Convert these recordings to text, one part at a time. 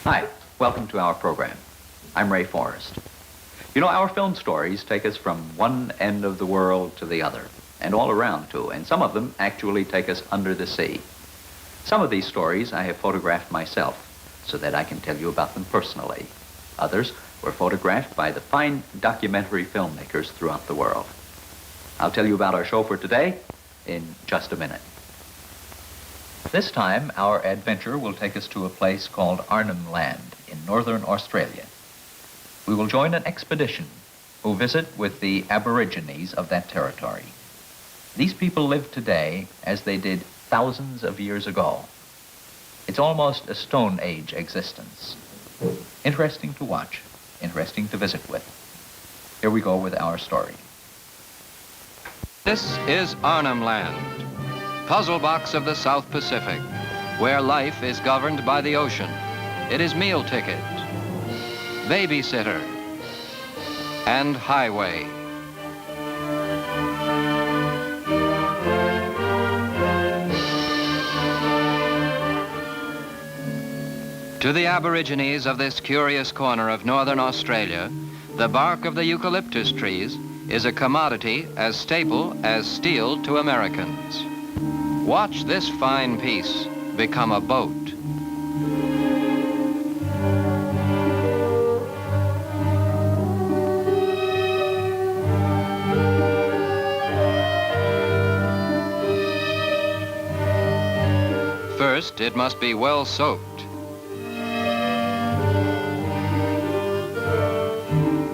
Hi, welcome to our program. I'm Ray Forrest. You know, our film stories take us from one end of the world to the other, and all around too, and some of them actually take us under the sea. Some of these stories I have photographed myself so that I can tell you about them personally. Others were photographed by the fine documentary filmmakers throughout the world. I'll tell you about our show for today in just a minute. This time, our adventure will take us to a place called Arnhem Land in northern Australia. We will join an expedition who visit with the Aborigines of that territory. These people live today as they did thousands of years ago. It's almost a Stone Age existence. Interesting to watch, interesting to visit with. Here we go with our story. This is Arnhem Land, puzzle box of the South Pacific, where life is governed by the ocean. It is meal ticket, babysitter, and highway. To the Aborigines of this curious corner of northern Australia, the bark of the eucalyptus trees is a commodity as staple as steel to Americans. Watch this fine piece become a boat. First, it must be well soaked.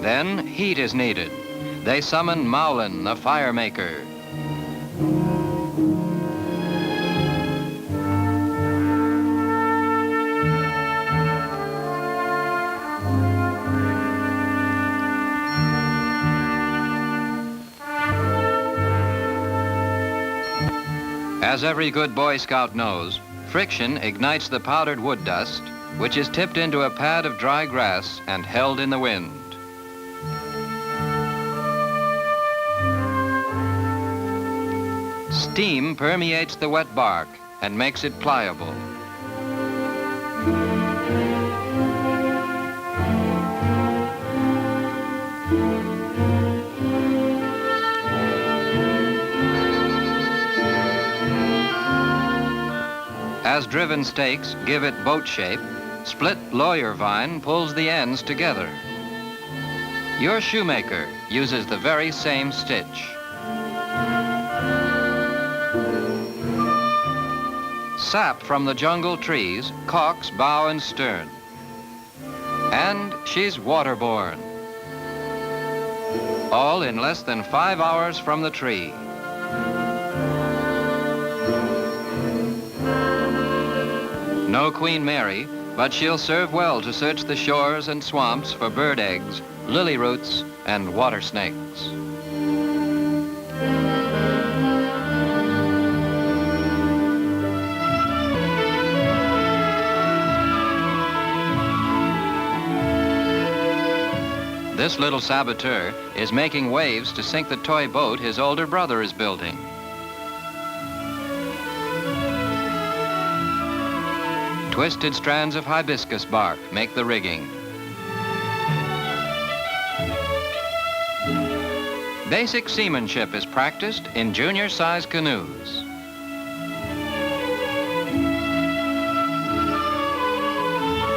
Then, heat is needed. They summon Mowlin, the fire maker. As every good Boy Scout knows, friction ignites the powdered wood dust, which is tipped into a pad of dry grass and held in the wind. Steam permeates the wet bark and makes it pliable. As driven stakes give it boat shape, split lawyer vine pulls the ends together. Your shoemaker uses the very same stitch. Sap from the jungle trees caulks bow and stern. And she's waterborne. All in less than 5 hours from the tree. No Queen Mary, but she'll serve well to search the shores and swamps for bird eggs, lily roots, and water snakes. This little saboteur is making waves to sink the toy boat his older brother is building. Twisted strands of hibiscus bark make the rigging. Basic seamanship is practiced in junior-sized canoes.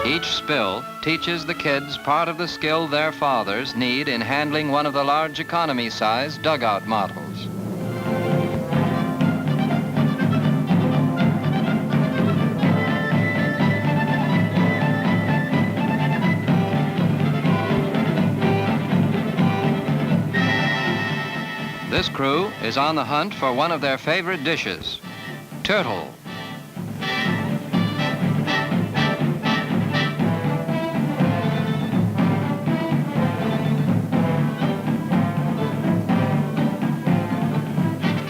Each spill teaches the kids part of the skill their fathers need in handling one of the large economy-sized dugout models. This crew is on the hunt for one of their favorite dishes, turtle.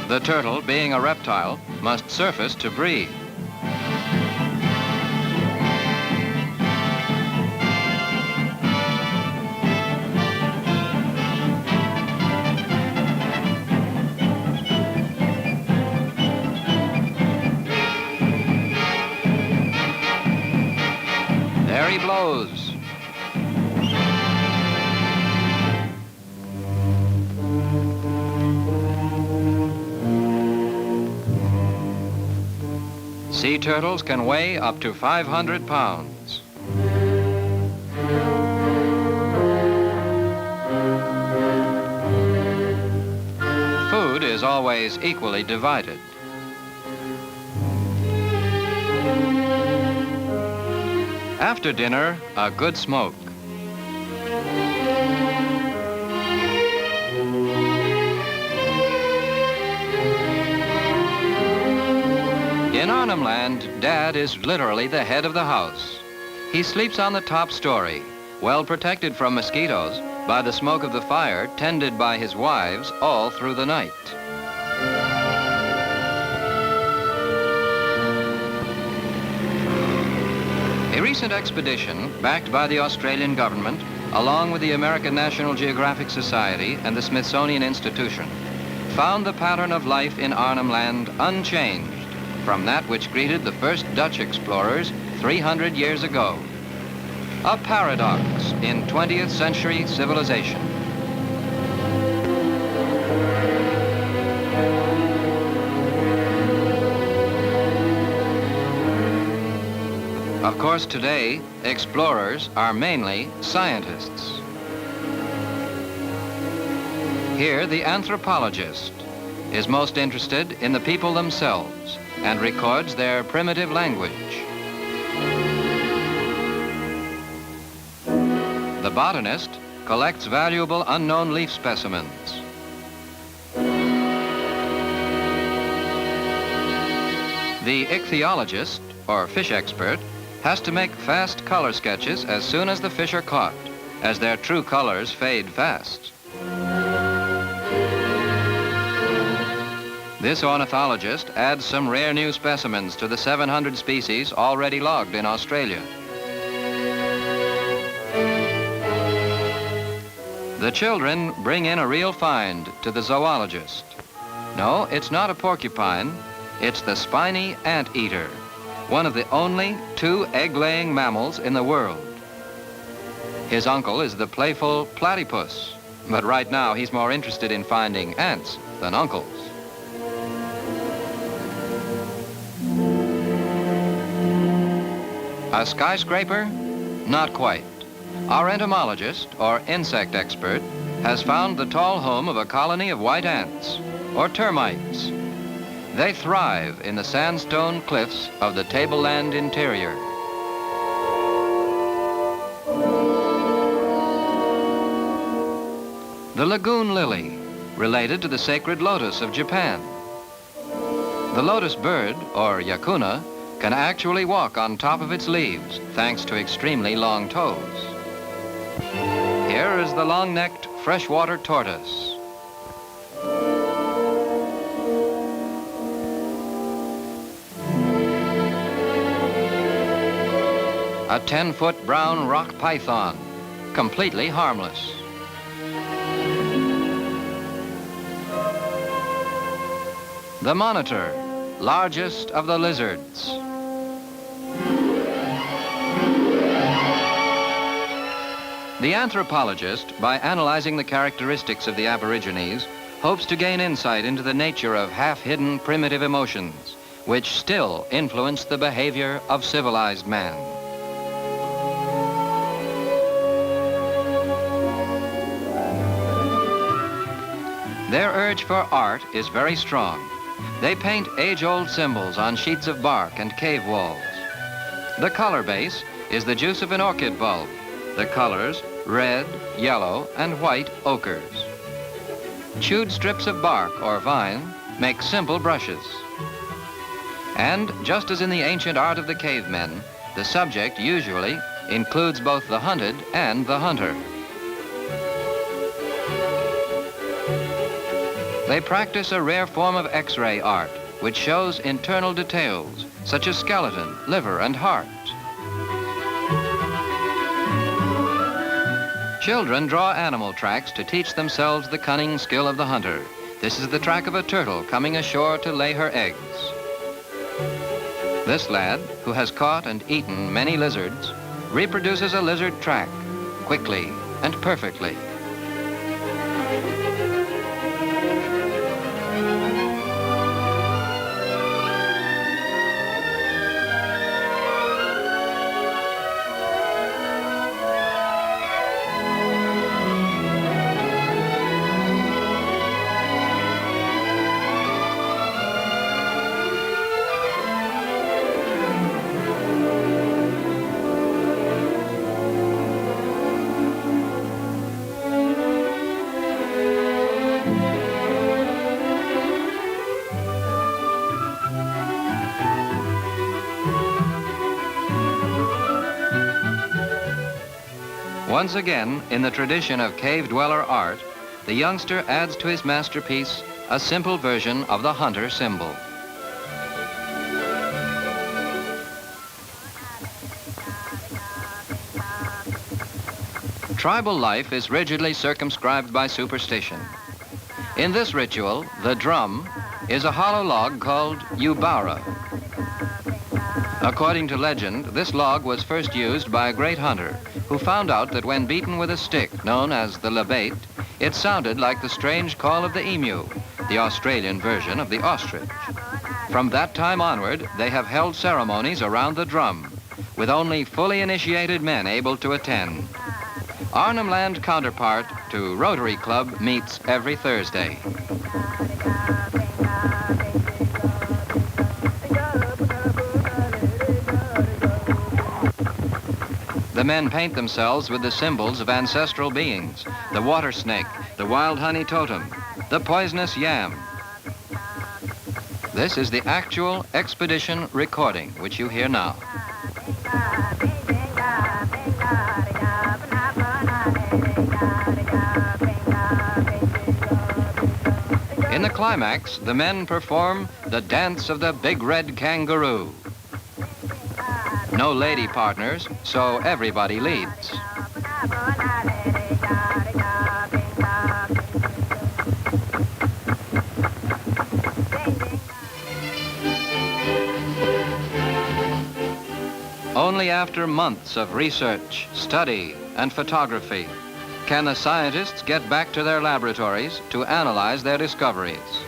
The turtle, being a reptile, must surface to breathe. There There he blows. Sea turtles can weigh up to 500 pounds. Food is always equally divided. After dinner, a good smoke. In Arnhem Land, Dad is literally the head of the house. He sleeps on the top story, well protected from mosquitoes by the smoke of the fire tended by his wives all through the night. A recent expedition, backed by the Australian government, along with the American National Geographic Society and the Smithsonian Institution, found the pattern of life in Arnhem Land unchanged from that which greeted the first Dutch explorers 300 years ago. A paradox in 20th century civilization. Of course, today, explorers are mainly scientists. Here, the anthropologist is most interested in the people themselves and records their primitive language. The botanist collects valuable unknown leaf specimens. The ichthyologist, or fish expert, has to make fast color sketches as soon as the fish are caught, as their true colors fade fast. This ornithologist adds some rare new specimens to the 700 species already logged in Australia. The children bring in a real find to the zoologist. No, it's not a porcupine, it's the spiny anteater, one of the only 2 egg-laying mammals in the world. His uncle is the playful platypus, but right now he's more interested in finding ants than uncles. A skyscraper? Not quite. Our entomologist, or insect expert, has found the tall home of a colony of white ants, or termites. They thrive in the sandstone cliffs of the tableland interior. The lagoon lily, related to the sacred lotus of Japan. The lotus bird, or yakuna, can actually walk on top of its leaves thanks to extremely long toes. Here is the long-necked freshwater tortoise. A 10-foot brown rock python, completely harmless. The monitor, largest of the lizards. The anthropologist, by analyzing the characteristics of the Aborigines, hopes to gain insight into the nature of half-hidden primitive emotions, which still influence the behavior of civilized man. Their urge for art is very strong. They paint age-old symbols on sheets of bark and cave walls. The color base is the juice of an orchid bulb. The colors, red, yellow, and white ochres. Chewed strips of bark or vine make simple brushes. And just as in the ancient art of the cavemen, the subject usually includes both the hunted and the hunter. They practice a rare form of X-ray art, which shows internal details, such as skeleton, liver, and heart. Children draw animal tracks to teach themselves the cunning skill of the hunter. This is the track of a turtle coming ashore to lay her eggs. This lad, who has caught and eaten many lizards, reproduces a lizard track quickly and perfectly. Once again, in the tradition of cave dweller art, the youngster adds to his masterpiece a simple version of the hunter symbol. Tribal life is rigidly circumscribed by superstition. In this ritual, the drum is a hollow log called ubara. According to legend, this log was first used by a great hunter who found out that when beaten with a stick known as the labate, it sounded like the strange call of the emu, the Australian version of the ostrich. From that time onward, they have held ceremonies around the drum, with only fully initiated men able to attend. Arnhem Land counterpart to Rotary Club meets every Thursday. The men paint themselves with the symbols of ancestral beings, the water snake, the wild honey totem, the poisonous yam. This is the actual expedition recording, which you hear now. In the climax, the men perform the dance of the big red kangaroo. No lady partners, so everybody leads. Only after months of research, study, and photography can the scientists get back to their laboratories to analyze their discoveries.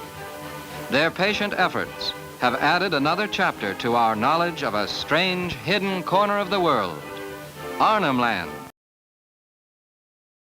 Their patient efforts have added another chapter to our knowledge of a strange, hidden corner of the world, Arnhem Land.